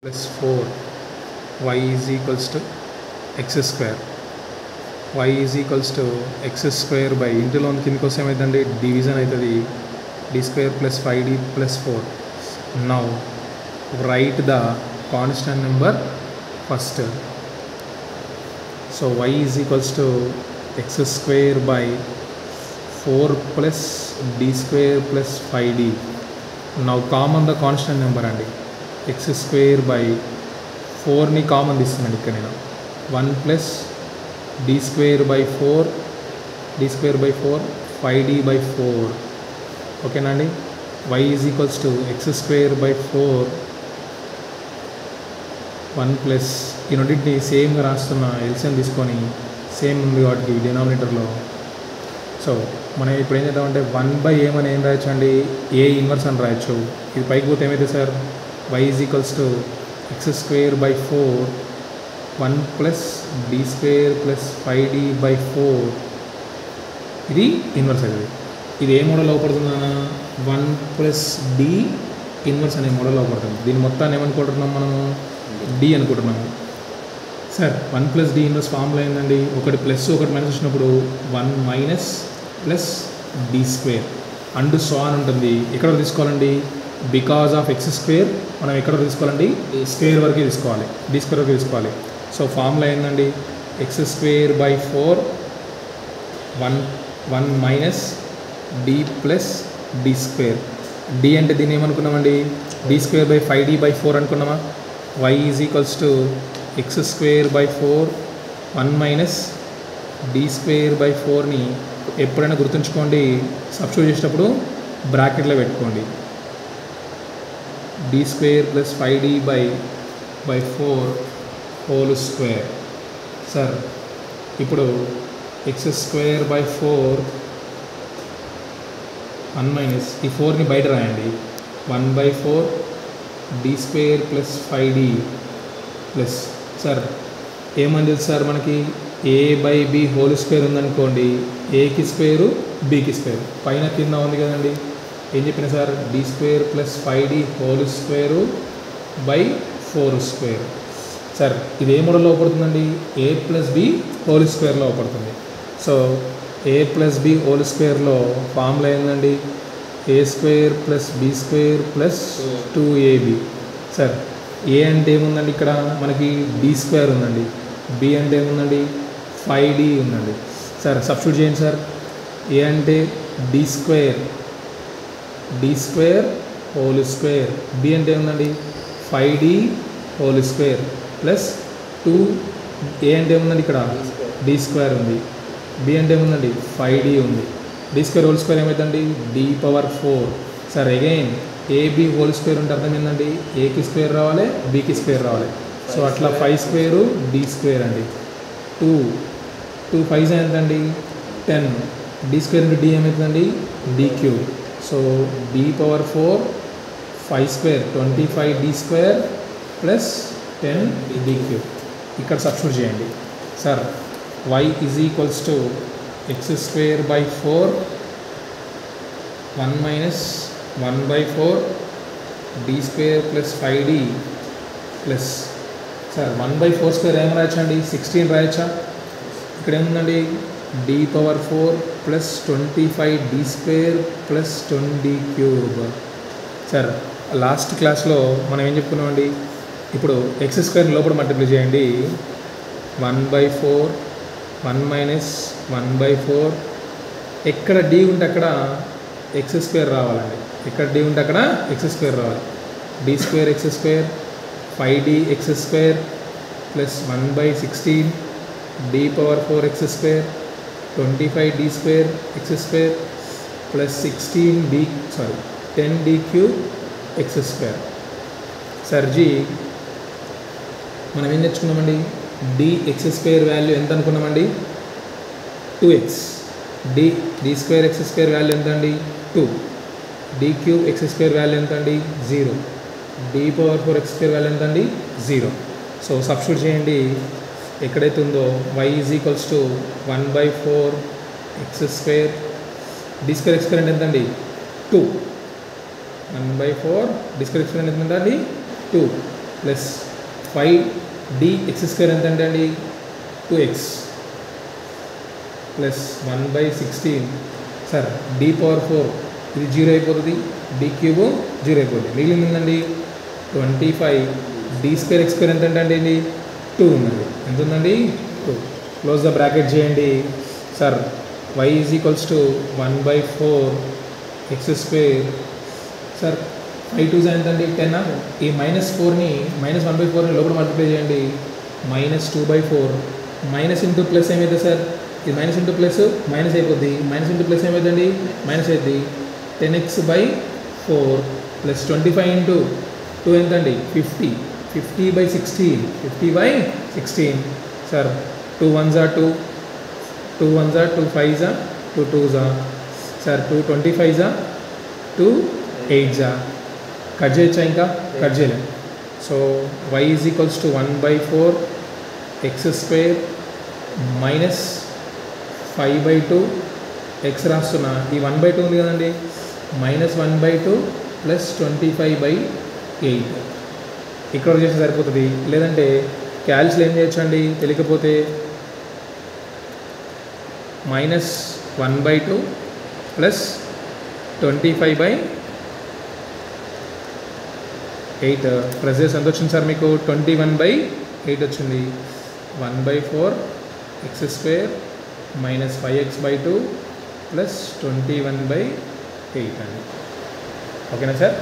plus 4 y is equals to x square. Y is equals to x square by ఇంటిలో కింద కోసం ఏమైందండి division అవుతుంది d square plus 5d plus 4. Now write the constant number first. So y is equals to x square by 4 plus d square plus 5d. Now common the constant number అండి x square by 4ని common తీస్తున్నాను ఇక్కడ నేను 1 plus d square by 4 5d by 4 ఓకేనా అండి. y is equals to x square by 4 1 plus ఈ రెండింటిని సేమ్గా రాస్తున్న LCM తీసుకొని సేమ్ ఉంది వాటికి డినామినేటర్లో. సో మనం ఇప్పుడు ఏం చేద్దామంటే 1 by ఏమని ఏం రాయొచ్చు అండి ఏ ఇన్వర్స్ అని రాయొచ్చు. ఇది పైకి పోతే ఏమైతే sir y is equals to x square by 4 1 plus d square plus 5d by 4 ఇది ఇన్వర్స్ అవుతుంది. ఇది ఏ మోడల్ అవపడుతుందన్నా 1 plus d ఇన్వర్స్ అనే మోడల్ అవపడుతుంది. దీని మొత్తాన్ని ఏమనుకుంటున్నాం మనము d అనుకుంటున్నాము. Sir 1 plus d inverse formula ఏంటండి ఒకటి ప్లస్ ఒకటి మైనస్ వచ్చినప్పుడు 1 minus plus d square and so అని ఉంటుంది. ఎక్కడ తీసుకోవాలండి బికాజ్ ఆఫ్ ఎక్స్ స్క్వేర్ మనం ఎక్కడ తీసుకోవాలండి స్క్వేర్ వరకు తీసుకోవాలి d స్క్వేర్ వరకు తీసుకోవాలి. సో ఫార్ములా ఏంటండి x square by 4 1 minus d plus d square. d అంటే దీన్ని ఏమనుకున్నామండి d square by 5d by 4 అనుకున్నామా. y is equals to x square by 4 1 minus d square by 4ని ఎప్పుడైనా గుర్తుంచుకోండి సబ్స్టిట్యూట్ చేసేటప్పుడు బ్రాకెట్లో పెట్టుకోండి d square plus 5d by 4 whole square. Sir ఇప్పుడు ఎక్స్ స్క్వేర్ బై 4 1 మైనస్ ఈ 4ని బయట రాయండి 1 by 4 d square plus 5d plus sir ఏమని తెలుసు సార్ మనకి a by b whole square ఉందనుకోండి ఏకి స్క్వేరు bకి స్క్వేర్ పైన కింద ఉంది కదండి. ఏం చెప్పిన sir d square plus 5d whole square by 4 square. Sir ఇది ఏ మోడల్లో అవపడుతుందండి a ప్లస్ b హోల్ స్క్వేర్లో అవపడుతుంది. So a plus b whole స్క్వేర్లో ఫార్ములా ఏంటండి a square plus b square plus 2ab. Sir a అంటే ఏముందండి ఇక్కడ మనకి d స్క్వేర్ ఉందండి, b అంటే ఏముందండి 5d ఉందండి. సార్ సబ్స్టిట్యూట్ చేయండి సార్. a అంటే d square whole square, b అంటే ఏముందండి 5d whole square plus 2 a అంటే ఏముందండి ఇక్కడ d స్క్వేర్ ఉంది, b అంటే ఏముందండి 5d ఉంది. d స్క్వేర్ హోల్ స్క్వేర్ ఏమవుతుందండి d power 4. Sir again ab whole square ఉంటే అర్థం ఏంటండి ఏకి స్క్వేర్ రావాలి bకి స్క్వేర్ రావాలి. సో అట్లా 5 స్క్వేరు d స్క్వేర్ అండి 2 5 ఎంతండి 10 d స్క్వేర్ ఇంటూ d ఏమవుతుందండి d cube. So d power 4 5 square 25 d square plus 10 d cube. ఇక్కడ సబ్స్టిట్యూట్ చేయండి. Sir y is equals to x square by 4 1 minus 1 by 4 d square plus 5d plus sir 1 by 4 square ఏం రాయొచ్చా అండి 16 రాయొచ్చా. ఇక్కడ ఏముందండి d power 4 plus 25 d square plus 20 cube. Sir last క్లాస్లో మనం ఏం చెప్పుకున్నామండి ఇప్పుడు ఎక్స్ స్క్వేర్ లోపల మల్టిప్లై చేయండి 1 బై 4 1 మైనస్ 1 బై 4 ఎక్కడ d ఉంటే అక్కడ ఎక్స్ స్క్వేర్ రావాలండి, ఎక్కడ d ఉంటే అక్కడ ఎక్స్ స్క్వేర్ రావాలి. d square x square 5d x square plus 1 by 16 d power 4 x square 25 d square x square plus 10d cube x square. సర్జీ మనం ఏం తెచ్చుకున్నామండి d ఎక్స్ స్క్వేర్ వాల్యూ ఎంత అనుకున్నామండి 2x, d square x square value ఎంత అండి 2, d cube x square value ఎంత అండి 0, d power 4 x square value ఎంత అండి 0. సో సబ్స్టిట్యూట్ చేయండి. ఎక్కడైతే ఉందో y is equals to 1 by 4 x square d square x square అంటే ఎంత అండి 2 1 by 4 d square x square ఎంత అండి 2 ప్లస్ 5dx² ఎంత అంటే అండి 2x ప్లస్ 1/16 సార్ d⁴ ఇది 0 అయిపోతుంది, d³ 0 అయిపోతుంది, మిగిలింది ఉందండి 25d²x² ఎంత అంటే అండి 2 ఉందండి. ఎంత ఉందండి 2. క్లోజ్ ద బ్రాకెట్ చేయండి sir. y is equals to 1/4x² sir 5 2 ఎంత అండి 10. ఈ -4ని -1/4ని లోపల మల్టిప్లై చేయండి, -2/4 మైనస్ ఇంటూ ప్లస్ ఏమైతే సార్, ఇది మైనస్ ఇంటూ ప్లస్ మైనస్ అయిపోద్ది, మైనస్ ఇంటూ ప్లస్ ఏమైందండి మైనస్ అవుద్ది. 10x/4 ప్లస్ 25 ఇంటూ 2 ఎంతండి 50, 50/16 50/16 sir. 2 1s are 2, 2 1s are 2 5s are 2 2s are sir 2 25s are 2 8s are. Cut చేయొచ్చా? ఇంకా cut చేయలేం. So y is equals to 1/4x² minus 5/2 x రాస్తున్నా, ఈ 1/2 ఉంది కదండి, -1/2 ప్లస్ 25/8 ఇక్కడ చేస్తే సరిపోతుంది. లేదంటే క్యాల్సిల్ ఏం చేయొచ్చు అండి తెలియకపోతే, -1/2 ప్లస్ 25/8 ప్లస్ చేసి ఎంత వచ్చింది సార్ మీకు 21/8 వచ్చింది. 1/4x² మైనస్ 5x/2 ప్లస్ 21/8 అండి. ఓకేనా సార్?